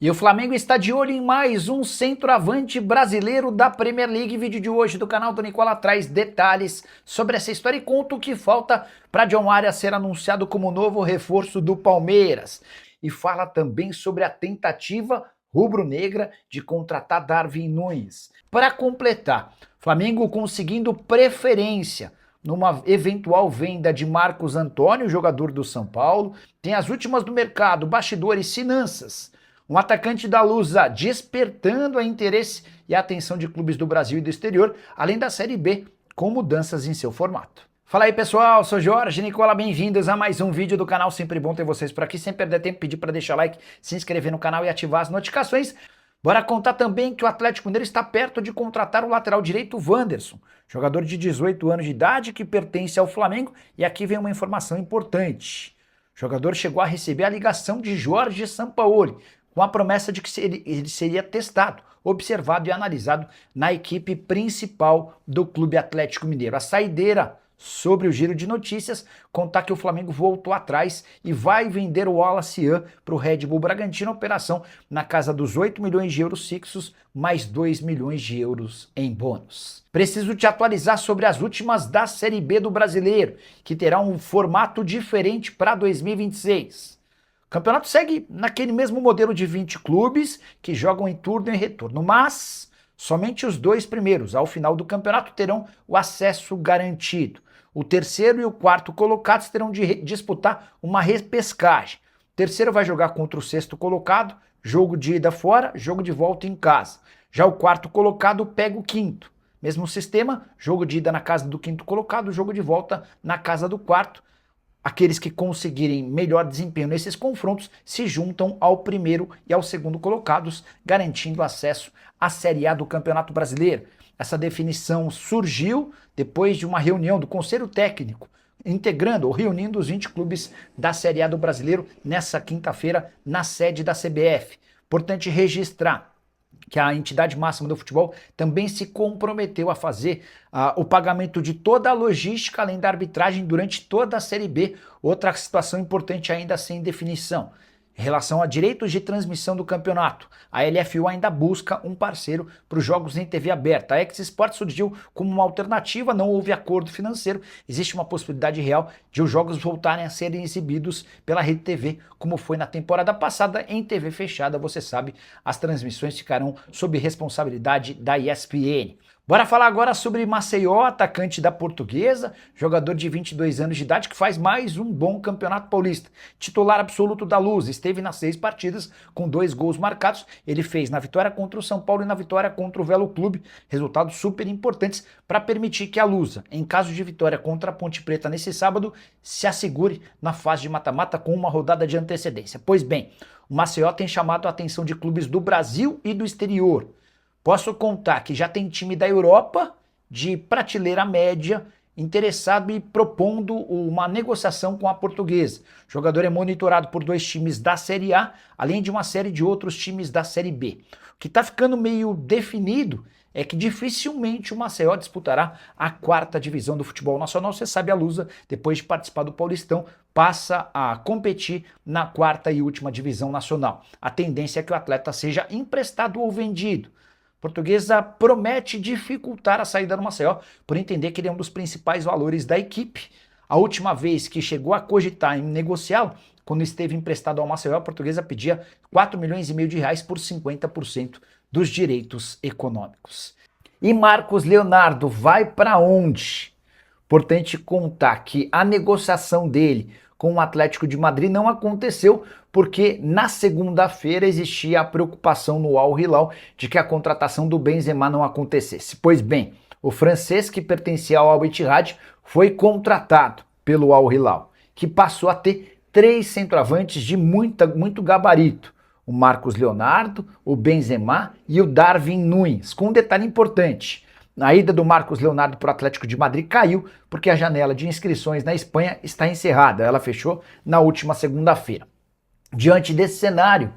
E o Flamengo está de olho em mais um centroavante brasileiro da Premier League. Vídeo de hoje do canal do Nicola traz detalhes sobre essa história e conta o que falta para John Arias ser anunciado como novo reforço do Palmeiras. E fala também sobre a tentativa rubro-negra de contratar Darwin Núñez. Para completar, Flamengo conseguindo preferência numa eventual venda de Marcos Antônio, jogador do São Paulo. Tem as últimas do mercado, bastidores, finanças. Um atacante da Lusa despertando a interesse e a atenção de clubes do Brasil e do exterior, além da Série B, com mudanças em seu formato. Fala aí pessoal, sou Jorge Nicola, bem-vindos a mais um vídeo do canal, sempre bom ter vocês por aqui, sem perder tempo, pedir para deixar like, se inscrever no canal e ativar as notificações. Bora contar também que o Atlético Mineiro está perto de contratar o lateral direito Wanderson, jogador de 18 anos de idade que pertence ao Flamengo, e aqui vem uma informação importante. O jogador chegou a receber a ligação de Jorge Sampaoli, com a promessa de que ele seria testado, observado e analisado na equipe principal do Clube Atlético Mineiro. A saideira sobre o giro de notícias contar que o Flamengo voltou atrás e vai vender o Wallace Ian para o Red Bull Bragantino, operação na casa dos 8 milhões de euros fixos, mais 2 milhões de euros em bônus. Preciso te atualizar sobre as últimas da Série B do Brasileiro, que terá um formato diferente para 2026. O campeonato segue naquele mesmo modelo de 20 clubes que jogam em turno e retorno, mas somente os dois primeiros, ao final do campeonato, terão o acesso garantido. O terceiro e o quarto colocados terão de disputar uma repescagem. O terceiro vai jogar contra o sexto colocado, jogo de ida fora, jogo de volta em casa. Já o quarto colocado pega o quinto. Mesmo sistema, jogo de ida na casa do quinto colocado, jogo de volta na casa do quarto. Aqueles que conseguirem melhor desempenho nesses confrontos se juntam ao primeiro e ao segundo colocados, garantindo acesso à Série A do Campeonato Brasileiro. Essa definição surgiu depois de uma reunião do Conselho Técnico, integrando ou reunindo os 20 clubes da Série A do Brasileiro nessa quinta-feira na sede da CBF. Importante registrar que a entidade máxima do futebol também se comprometeu a fazer o pagamento de toda a logística, além da arbitragem, durante toda a Série B. Outra situação importante ainda sem definição. Em relação a direitos de transmissão do campeonato, a LFU ainda busca um parceiro para os jogos em TV aberta. A X-Sport surgiu como uma alternativa, não houve acordo financeiro. Existe uma possibilidade real de os jogos voltarem a serem exibidos pela Rede TV, como foi na temporada passada. Em TV fechada, você sabe, as transmissões ficarão sob responsabilidade da ESPN. Bora falar agora sobre Maceió, atacante da Portuguesa, jogador de 22 anos de idade que faz mais um bom campeonato paulista. Titular absoluto da Lusa, esteve nas 6 partidas com 2 gols marcados. Ele fez na vitória contra o São Paulo e na vitória contra o Velo Clube, resultados super importantes para permitir que a Lusa, em caso de vitória contra a Ponte Preta nesse sábado, se assegure na fase de mata-mata com uma rodada de antecedência. Pois bem, o Maceió tem chamado a atenção de clubes do Brasil e do exterior. Posso contar que já tem time da Europa, de prateleira média, interessado e propondo uma negociação com a Portuguesa. O jogador é monitorado por 2 times da Série A, além de uma série de outros times da Série B. O que está ficando meio definido é que dificilmente o Maceió disputará a 4ª divisão do futebol nacional. Você sabe, a Lusa, depois de participar do Paulistão, passa a competir na 4ª e última divisão nacional. A tendência é que o atleta seja emprestado ou vendido. Portuguesa promete dificultar a saída do Maceió, por entender que ele é um dos principais valores da equipe. A última vez que chegou a cogitar em negociá-lo, quando esteve emprestado ao Maceió, a Portuguesa pedia 4 milhões e meio de reais por 50% dos direitos econômicos. E Marcos Leonardo vai para onde? Importante contar que a negociação dele com o Atlético de Madrid não aconteceu porque na segunda-feira existia a preocupação no Al Hilal de que a contratação do Benzema não acontecesse. Pois bem, o francês que pertencia ao Al Ittihad foi contratado pelo Al Hilal, que passou a ter 3 centroavantes de muito gabarito. O Marcos Leonardo, o Benzema e o Darwin Núñez, com um detalhe importante. A ida do Marcos Leonardo para o Atlético de Madrid caiu porque a janela de inscrições na Espanha está encerrada. Ela fechou na última segunda-feira. Diante desse cenário,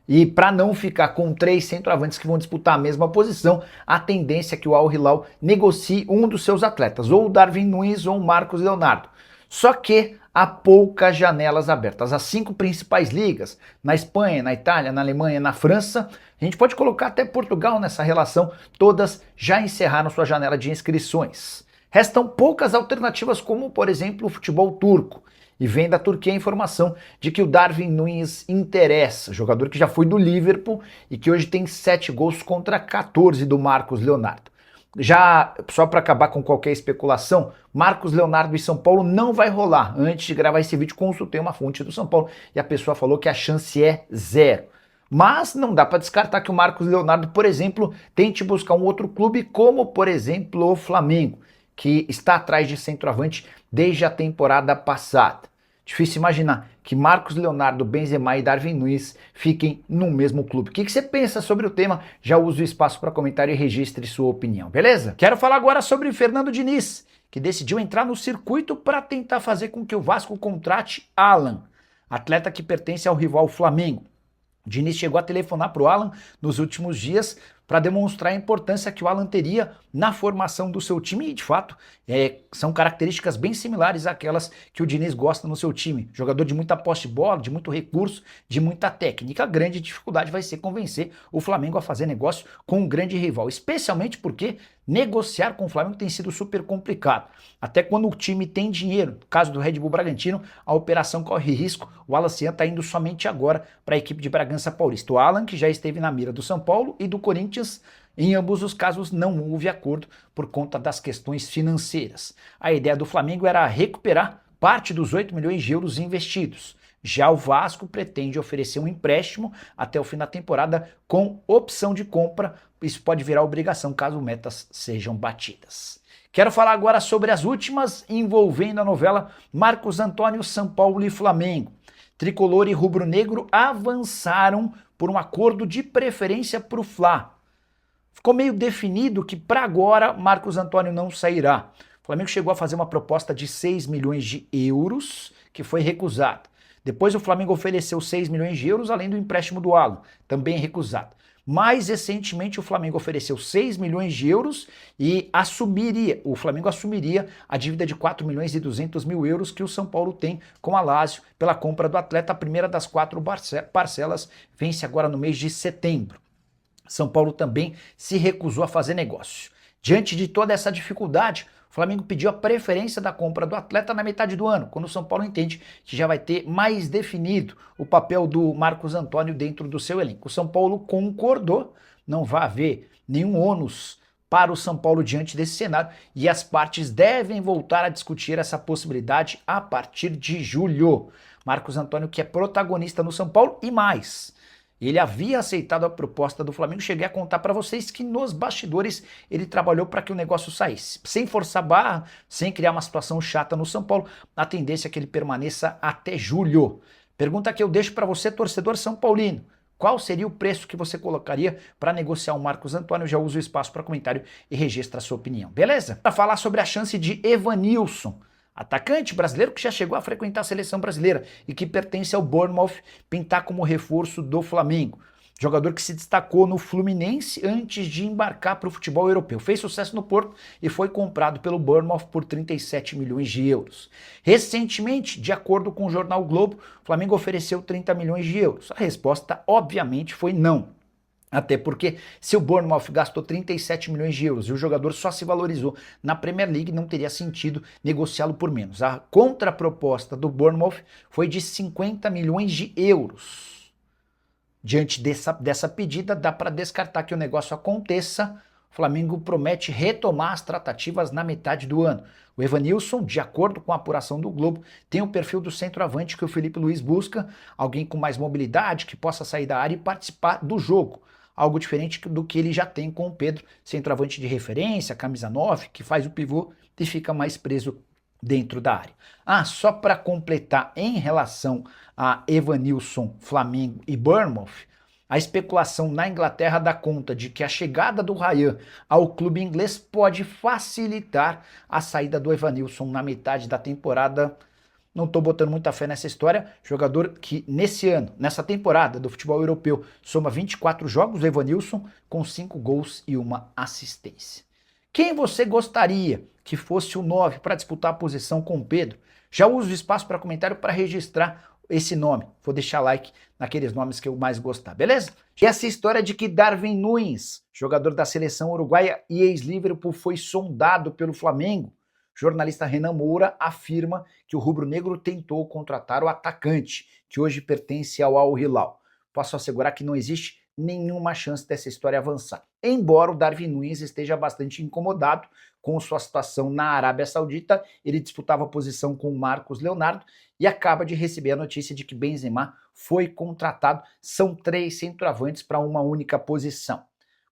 e para não ficar com 3 centroavantes que vão disputar a mesma posição, a tendência é que o Al Hilal negocie um dos seus atletas, ou o Darwin Núñez ou o Marcos Leonardo. Só que há poucas janelas abertas. As 5 principais ligas, na Espanha, na Itália, na Alemanha, na França, a gente pode colocar até Portugal nessa relação, todas já encerraram sua janela de inscrições. Restam poucas alternativas, como por exemplo o futebol turco. E vem da Turquia a informação de que o Darwin Núñez interessa, jogador que já foi do Liverpool e que hoje tem 7 gols contra 14 do Marcos Leonardo. Já, só para acabar com qualquer especulação, Marcos Leonardo e São Paulo não vai rolar. Antes de gravar esse vídeo, consultei uma fonte do São Paulo e a pessoa falou que a chance é 0. Mas não dá para descartar que o Marcos Leonardo, por exemplo, tente buscar um outro clube, como por exemplo o Flamengo, que está atrás de centroavante desde a temporada passada. Difícil imaginar que Marcos Leonardo, Benzema e Darwin Núñez fiquem no mesmo clube. O que você pensa sobre o tema? Já use o espaço para comentário e registre sua opinião, beleza? Quero falar agora sobre Fernando Diniz, que decidiu entrar no circuito para tentar fazer com que o Vasco contrate Alan, atleta que pertence ao rival Flamengo. Diniz chegou a telefonar para o Alan nos últimos dias para demonstrar a importância que o Alan teria na formação do seu time e, de fato, são características bem similares àquelas que o Diniz gosta no seu time. Jogador de muita posse de bola, de muito recurso, de muita técnica. A grande dificuldade vai ser convencer o Flamengo a fazer negócio com um grande rival, especialmente porque negociar com o Flamengo tem sido super complicado. Até quando o time tem dinheiro. No caso do Red Bull Bragantino, a operação corre risco. O Alan Cian está indo somente agora para a equipe de Bragança Paulista. O Alan, que já esteve na mira do São Paulo e do Corinthians, em ambos os casos não houve acordo por conta das questões financeiras. A ideia do Flamengo era recuperar parte dos 8 milhões de euros investidos. Já o Vasco pretende oferecer um empréstimo até o fim da temporada com opção de compra. Isso pode virar obrigação caso metas sejam batidas. Quero falar agora sobre as últimas envolvendo a novela Marcos Antônio, São Paulo e Flamengo. Tricolor e rubro-negro avançaram por um acordo de preferência para o Fla. Ficou meio definido que para agora Marcos Antônio não sairá. O Flamengo chegou a fazer uma proposta de 6 milhões de euros, que foi recusada. Depois o Flamengo ofereceu 6 milhões de euros, além do empréstimo do Alan, também recusado. Mais recentemente o Flamengo ofereceu 6 milhões de euros e o Flamengo assumiria a dívida de 4 milhões e 200 mil euros que o São Paulo tem com a Lazio pela compra do atleta. A primeira das 4 parcelas vence agora no mês de setembro. São Paulo também se recusou a fazer negócio. Diante de toda essa dificuldade, o Flamengo pediu a preferência da compra do atleta na metade do ano, quando o São Paulo entende que já vai ter mais definido o papel do Marcos Antônio dentro do seu elenco. O São Paulo concordou, não vai haver nenhum ônus para o São Paulo diante desse cenário e as partes devem voltar a discutir essa possibilidade a partir de julho. Marcos Antônio, que é protagonista no São Paulo e mais. Ele havia aceitado a proposta do Flamengo. Cheguei a contar para vocês que nos bastidores ele trabalhou para que o negócio saísse. Sem forçar barra, sem criar uma situação chata no São Paulo, a tendência é que ele permaneça até julho. Pergunta que eu deixo para você, torcedor são paulino. Qual seria o preço que você colocaria para negociar o Marcos Antônio? Já usa o espaço para comentário e registra a sua opinião, beleza? Para falar sobre a chance de Evanilson, atacante brasileiro que já chegou a frequentar a seleção brasileira e que pertence ao Bournemouth, pintar como reforço do Flamengo. Jogador que se destacou no Fluminense antes de embarcar para o futebol europeu. Fez sucesso no Porto e foi comprado pelo Bournemouth por 37 milhões de euros. Recentemente, de acordo com o jornal o Globo, o Flamengo ofereceu 30 milhões de euros. A resposta, obviamente, foi não. Até porque se o Bournemouth gastou 37 milhões de euros e o jogador só se valorizou na Premier League, não teria sentido negociá-lo por menos. A contraproposta do Bournemouth foi de 50 milhões de euros. Diante dessa pedida, dá para descartar que o negócio aconteça. O Flamengo promete retomar as tratativas na metade do ano. O Evanilson, de acordo com a apuração do Globo, tem o perfil do centroavante que o Felipe Luiz busca, alguém com mais mobilidade, que possa sair da área e participar do jogo. Algo diferente do que ele já tem com o Pedro, centroavante de referência, camisa 9, que faz o pivô e fica mais preso dentro da área. Só para completar, em relação a Evanilson, Flamengo e Bournemouth, a especulação na Inglaterra dá conta de que a chegada do Ryan ao clube inglês pode facilitar a saída do Evanilson na metade da temporada. Não estou botando muita fé nessa história. Jogador que nesse ano, nessa temporada do futebol europeu, soma 24 jogos, o Evanilson, com 5 gols e 1 assistência. Quem você gostaria que fosse o 9 para disputar a posição com o Pedro? Já uso o espaço para comentário para registrar esse nome. Vou deixar like naqueles nomes que eu mais gostar, beleza? E essa história de que Darwin Núñez, jogador da seleção uruguaia e ex-Liverpool, foi sondado pelo Flamengo. O jornalista Renan Moura afirma que o rubro-negro tentou contratar o atacante, que hoje pertence ao Al Hilal. Posso assegurar que não existe nenhuma chance dessa história avançar. Embora o Darwin Núñez esteja bastante incomodado com sua situação na Arábia Saudita, ele disputava a posição com o Marcos Leonardo e acaba de receber a notícia de que Benzema foi contratado. São 3 centroavantes para uma única posição.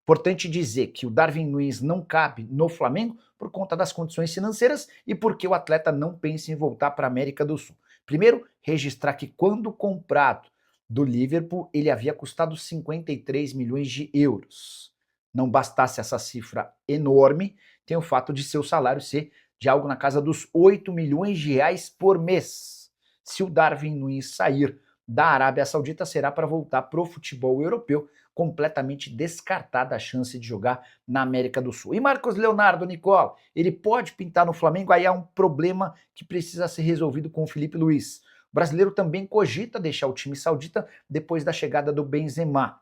Importante dizer que o Darwin Núñez não cabe no Flamengo por conta das condições financeiras e porque o atleta não pensa em voltar para a América do Sul. Primeiro, registrar que quando comprado do Liverpool, ele havia custado 53 milhões de euros. Não bastasse essa cifra enorme, tem o fato de seu salário ser de algo na casa dos 8 milhões de reais por mês. Se o Darwin Núñez sair da Arábia Saudita, será para voltar para o futebol europeu, completamente descartada a chance de jogar na América do Sul. E Marcos Leonardo, Nicola, ele pode pintar no Flamengo? Aí há um problema que precisa ser resolvido com o Filipe Luís. O brasileiro também cogita deixar o time saudita depois da chegada do Benzema.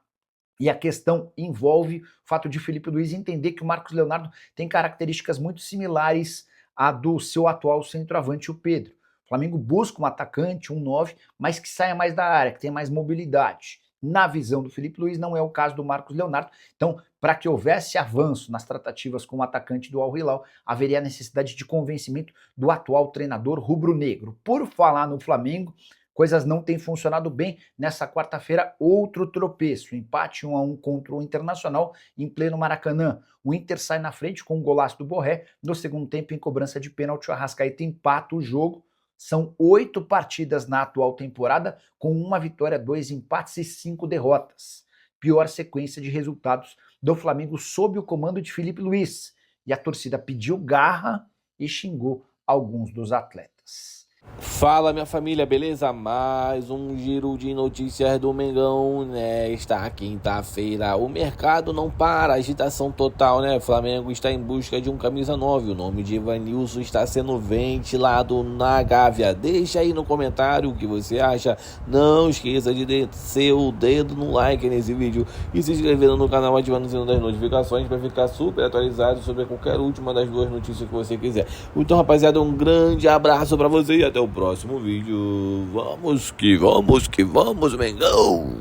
E a questão envolve o fato de Filipe Luís entender que o Marcos Leonardo tem características muito similares à do seu atual centroavante, o Pedro. O Flamengo busca um atacante, um 9, mas que saia mais da área, que tenha mais mobilidade. Na visão do Filipe Luís, não é o caso do Marcos Leonardo. Então, para que houvesse avanço nas tratativas com o atacante do Al Hilal, haveria a necessidade de convencimento do atual treinador rubro-negro. Por falar no Flamengo, coisas não têm funcionado bem. Nessa quarta-feira, outro tropeço. Empate 1-1 contra o Internacional em pleno Maracanã. O Inter sai na frente com um golaço do Borré. No segundo tempo, em cobrança de pênalti, o Arrascaeta empata o jogo. São 8 partidas na atual temporada, com 1 vitória, 2 empates e 5 derrotas. Pior sequência de resultados do Flamengo sob o comando de Filipe Luís. E a torcida pediu garra e xingou alguns dos atletas. Fala, minha família, beleza? Mais um giro de notícias do Mengão nesta quinta-feira. O mercado não para, agitação total, né? Flamengo está em busca de um camisa 9. O nome de Evanilson está sendo ventilado na Gávea. Deixa aí no comentário o que você acha. Não esqueça de descer o dedo no like nesse vídeo e se inscrever no canal, ativando o sino das notificações para ficar super atualizado sobre qualquer última das 2 notícias que você quiser. Então, rapaziada, um grande abraço para você e até o próximo vídeo. Vamos que vamos, Mengão!